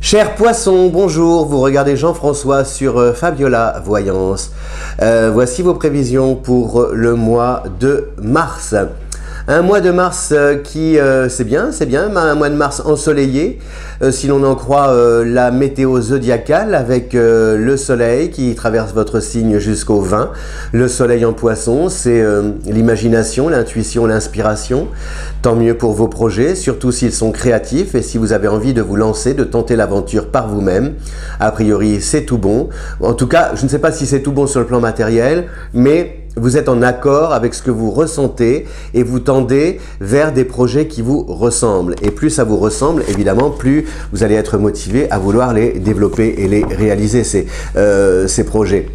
Cher poisson, bonjour, vous regardez Jean-François sur Fabiola Voyance. Voici vos prévisions pour le mois de mars. Un mois de mars qui, c'est bien, un mois de mars ensoleillé, si l'on en croit la météo zodiacale avec le soleil qui traverse votre signe jusqu'au 20. Le soleil en poisson, c'est l'imagination, l'intuition, l'inspiration. Tant mieux pour vos projets, surtout s'ils sont créatifs et si vous avez envie de vous lancer, de tenter l'aventure par vous-même. A priori, c'est tout bon. En tout cas, je ne sais pas si c'est tout bon sur le plan matériel, mais vous êtes en accord avec ce que vous ressentez et vous tendez vers des projets qui vous ressemblent. Et plus ça vous ressemble, évidemment, plus vous allez être motivé à vouloir les développer et les réaliser, ces projets.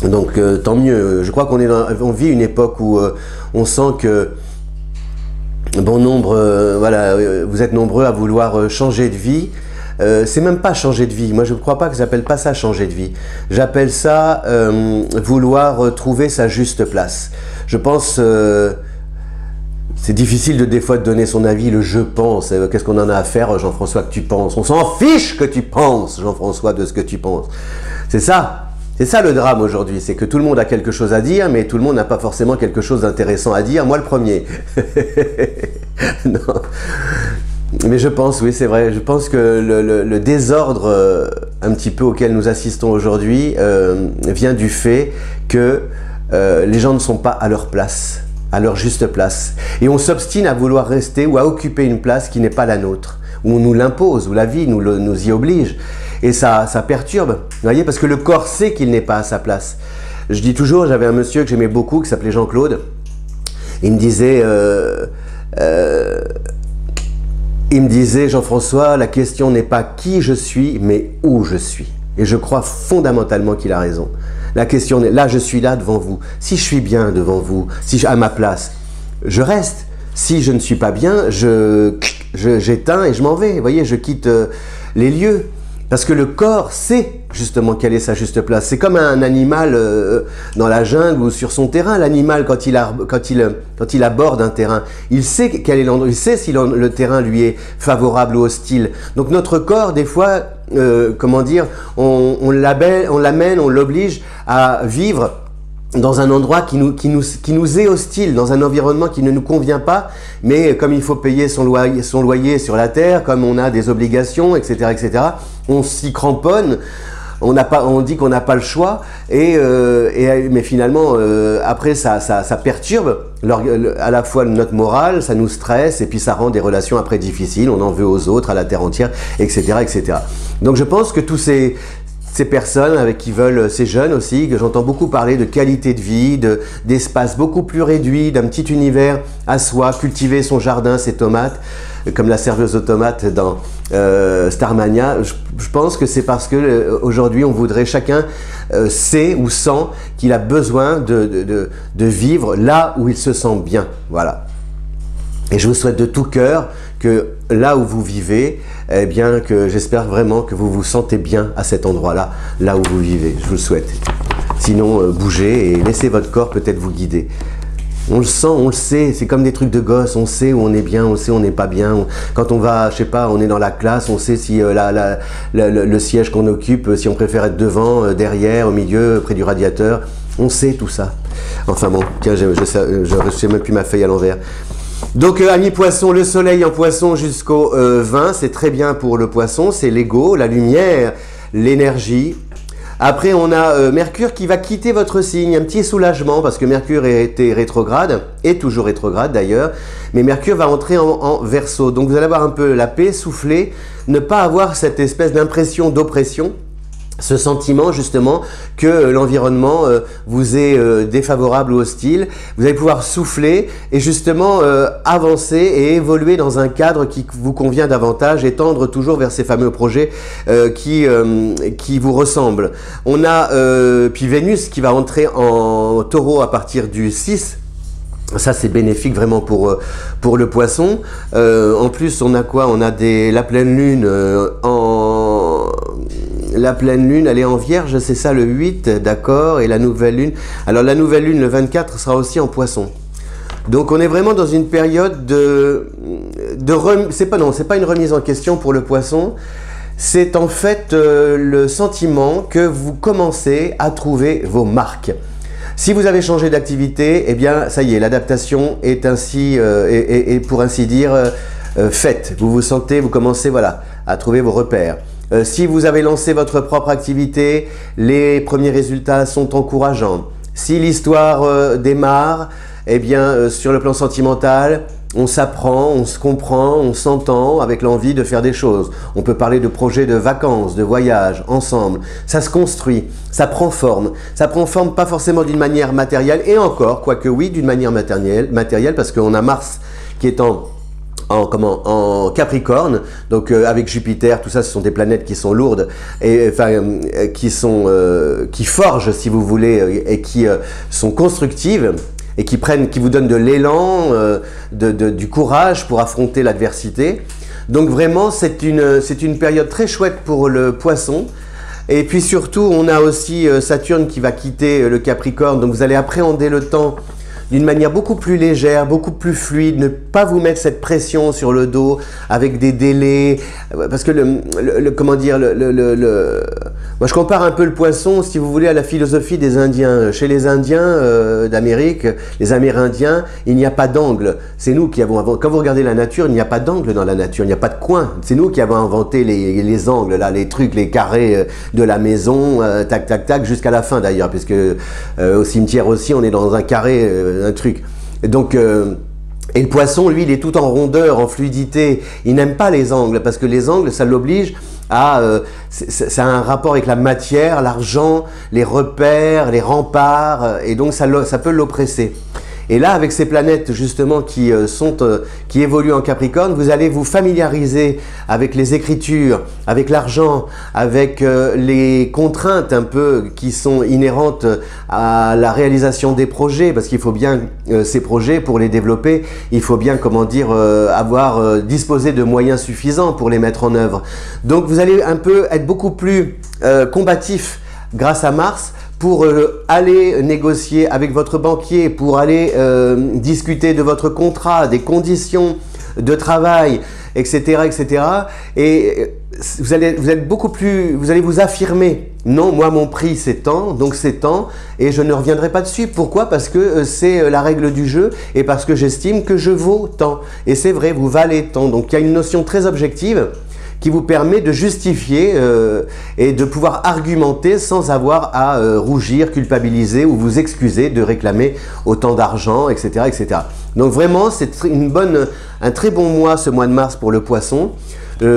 Donc, tant mieux. Je crois qu'on vit une époque où on sent que bon nombre, voilà, vous êtes nombreux à vouloir changer de vie. C'est même pas changer de vie. Moi, je ne crois pas que j'appelle pas ça changer de vie. J'appelle ça vouloir trouver sa juste place. Je pense, c'est difficile des fois de donner son avis, le je pense. Qu'est-ce qu'on en a à faire, Jean-François, que tu penses? On s'en fiche que tu penses, Jean-François, de ce que tu penses. C'est ça. C'est ça le drame aujourd'hui, c'est que tout le monde a quelque chose à dire, mais tout le monde n'a pas forcément quelque chose d'intéressant à dire. Moi, le premier. Non. Mais je pense, oui, c'est vrai, je pense que le désordre un petit peu auquel nous assistons aujourd'hui vient du fait que les gens ne sont pas à leur place, à leur juste place. Et on s'obstine à vouloir rester ou à occuper une place qui n'est pas la nôtre, où on nous l'impose, où la vie nous y oblige. Et ça perturbe, vous voyez, parce que le corps sait qu'il n'est pas à sa place. Je dis toujours, j'avais un monsieur que j'aimais beaucoup, qui s'appelait Jean-Claude. Il me disait, Jean-François, la question n'est pas qui je suis, mais où je suis. Et je crois fondamentalement qu'il a raison. La question est, là, je suis là devant vous. Si je suis bien devant vous, si je suis à ma place, je reste. Si je ne suis pas bien, j'éteins et je m'en vais. Vous voyez, je quitte les lieux. Parce que le corps sait justement quelle est sa juste place. C'est comme un animal dans la jungle ou sur son terrain. L'animal, quand il aborde un terrain, il sait quel est l'endroit, il sait si le terrain lui est favorable ou hostile. Donc notre corps, des fois, comment dire, on l'amène, on l'oblige à vivre dans un endroit qui nous est hostile, dans un environnement qui ne nous convient pas, mais comme il faut payer son loyer sur la terre, comme on a des obligations, etc., on s'y cramponne, on dit qu'on n'a pas le choix, mais finalement, après, ça perturbe à la fois notre morale, ça nous stresse, et puis ça rend des relations après difficiles, on en veut aux autres, à la terre entière, etc., etc. Donc je pense que tous ces personnes ces jeunes aussi, que j'entends beaucoup parler de qualité de vie, d'espace beaucoup plus réduit, d'un petit univers à soi, cultiver son jardin, ses tomates, comme la serveuse aux tomates dans Starmania. Je pense que c'est parce que aujourd'hui on voudrait, chacun sait ou sent qu'il a besoin de vivre là où il se sent bien. Voilà. Et je vous souhaite de tout cœur que là où vous vivez, eh bien que j'espère vraiment que vous vous sentez bien à cet endroit-là, là où vous vivez. Je vous le souhaite. Sinon, bougez et laissez votre corps peut-être vous guider. On le sent, on le sait, c'est comme des trucs de gosse, on sait où on est bien, on sait où on n'est pas bien. Quand on va, je sais pas, on est dans la classe, on sait si le siège qu'on occupe, si on préfère être devant, derrière, au milieu, près du radiateur. On sait tout ça. Enfin bon, tiens, je sais même plus ma feuille à l'envers. Donc, amis poissons, le soleil en poisson jusqu'au 20, c'est très bien pour le poisson, c'est l'ego, la lumière, l'énergie. Après, on a Mercure qui va quitter votre signe, un petit soulagement parce que Mercure était rétrograde, et toujours rétrograde d'ailleurs, mais Mercure va entrer en Verseau. Donc, vous allez avoir un peu la paix, souffler, ne pas avoir cette espèce d'impression d'oppression. Ce sentiment justement que l'environnement vous est défavorable ou hostile, vous allez pouvoir souffler et justement avancer et évoluer dans un cadre qui vous convient davantage et tendre toujours vers ces fameux projets qui vous ressemblent. On a puis Vénus qui va entrer en Taureau à partir du 6. Ça c'est bénéfique vraiment pour le poisson. En plus on a quoi? On a la pleine lune la pleine lune, elle est en Vierge, c'est ça le 8, d'accord, et la nouvelle lune. Alors la nouvelle lune, le 24, sera aussi en Poisson. Donc on est vraiment dans une période c'est pas une remise en question pour le Poisson, c'est en fait le sentiment que vous commencez à trouver vos marques. Si vous avez changé d'activité, eh bien ça y est, l'adaptation est ainsi, pour ainsi dire, faite. Vous vous sentez, vous commencez voilà, à trouver vos repères. Si vous avez lancé votre propre activité, les premiers résultats sont encourageants. Si l'histoire démarre, eh bien sur le plan sentimental, on s'apprend, on se comprend, on s'entend avec l'envie de faire des choses. On peut parler de projets de vacances, de voyages, ensemble. Ça se construit, ça prend forme. Ça prend forme pas forcément d'une manière matérielle, et encore, quoique oui, d'une manière matérielle, parce qu'on a Mars qui est en Capricorne, donc avec Jupiter, tout ça, ce sont des planètes qui sont lourdes et enfin qui forgent, si vous voulez, et qui sont constructives et qui vous donnent de l'élan, du courage pour affronter l'adversité. Donc vraiment, c'est une période très chouette pour le Poisson. Et puis surtout, on a aussi Saturne qui va quitter le Capricorne, donc vous allez appréhender le temps d'une manière beaucoup plus légère, beaucoup plus fluide, ne pas vous mettre cette pression sur le dos avec des délais, parce que comment dire, moi je compare un peu le Poisson, si vous voulez, à la philosophie des Indiens. Chez les Indiens d'Amérique, les Amérindiens, il n'y a pas d'angle. C'est nous qui avons inventé, quand vous regardez la nature, il n'y a pas d'angle dans la nature, il n'y a pas de coin. C'est nous qui avons inventé les angles, là, les trucs, les carrés de la maison, tac, tac, tac, jusqu'à la fin d'ailleurs, puisque au cimetière aussi, on est dans un carré, un truc. Donc, et le Poisson, lui, il est tout en rondeur, en fluidité. Il n'aime pas les angles, parce que les angles, ça l'oblige à... ça a un rapport avec la matière, l'argent, les repères, les remparts, et donc ça peut l'oppresser. Et là, avec ces planètes justement qui évoluent en Capricorne, vous allez vous familiariser avec les écritures, avec l'argent, avec les contraintes un peu qui sont inhérentes à la réalisation des projets, parce qu'il faut bien, ces projets, pour les développer, il faut bien, comment dire, disposer de moyens suffisants pour les mettre en œuvre. Donc vous allez un peu être beaucoup plus combatif grâce à Mars, pour aller négocier avec votre banquier, pour aller discuter de votre contrat, des conditions de travail, etc., etc. Et vous allez vous affirmer. Non, moi mon prix c'est tant, donc c'est tant, et je ne reviendrai pas dessus. Pourquoi? Parce que c'est la règle du jeu, et parce que j'estime que je vaux tant. Et c'est vrai, vous valez tant. Donc il y a une notion très objective qui vous permet de justifier et de pouvoir argumenter sans avoir à rougir, culpabiliser ou vous excuser de réclamer autant d'argent, etc., etc. Donc vraiment, c'est un très bon mois, ce mois de mars pour le Poisson. Il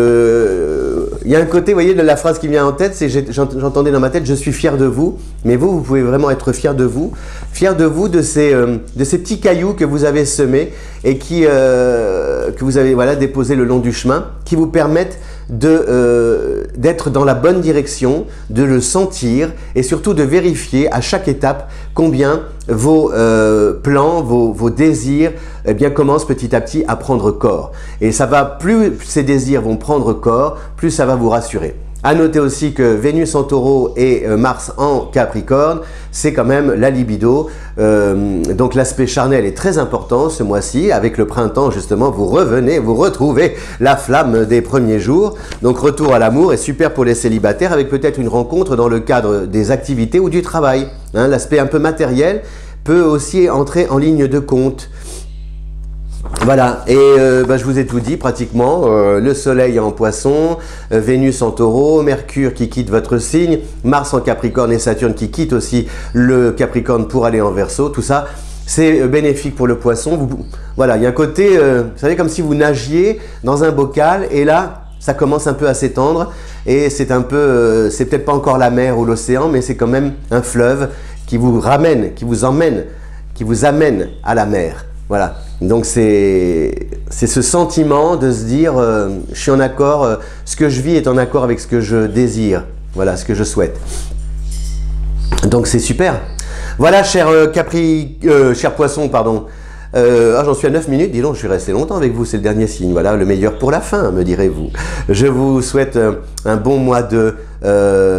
y a un côté, vous voyez, de la phrase qui me vient en tête, c'est j'entendais dans ma tête, je suis fier de vous, mais vous pouvez vraiment être fier de vous de ces petits cailloux que vous avez semés et que vous avez voilà, déposés le long du chemin, qui vous permettent d'être dans la bonne direction, de le sentir et surtout de vérifier à chaque étape combien vos plans, vos désirs eh bien, commencent petit à petit à prendre corps. Et ça va, plus ces désirs vont prendre corps, plus ça va vous rassurer. À noter aussi que Vénus en Taureau et Mars en Capricorne, c'est quand même la libido. Donc l'aspect charnel est très important ce mois-ci. Avec le printemps, justement, vous retrouvez la flamme des premiers jours. Donc retour à l'amour est super pour les célibataires, avec peut-être une rencontre dans le cadre des activités ou du travail. Hein, l'aspect un peu matériel peut aussi entrer en ligne de compte. Voilà, et je vous ai tout dit pratiquement, le soleil en Poisson, Vénus en Taureau, Mercure qui quitte votre signe, Mars en Capricorne et Saturne qui quitte aussi le Capricorne pour aller en Verseau, tout ça c'est bénéfique pour le Poisson. Voilà, il y a un côté, vous savez, comme si vous nagiez dans un bocal et là ça commence un peu à s'étendre et c'est un peu, c'est peut-être pas encore la mer ou l'océan, mais c'est quand même un fleuve qui vous ramène, qui vous amène à la mer. Voilà, donc c'est ce sentiment de se dire je suis en accord, ce que je vis est en accord avec ce que je désire, voilà, ce que je souhaite. Donc c'est super. Voilà, cher Poisson, pardon. J'en suis à 9 minutes, dis donc, je suis resté longtemps avec vous, c'est le dernier signe. Voilà, le meilleur pour la fin, me direz-vous. Je vous souhaite un bon mois de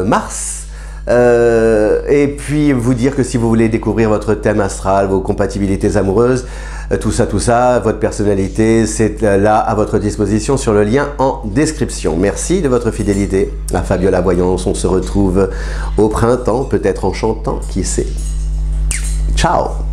mars. Et puis vous dire que si vous voulez découvrir votre thème astral, vos compatibilités amoureuses, tout ça, votre personnalité, c'est là à votre disposition sur le lien en description. Merci de votre fidélité à Fabiola Voyance. On se retrouve au printemps, peut-être en chantant, qui sait. Ciao!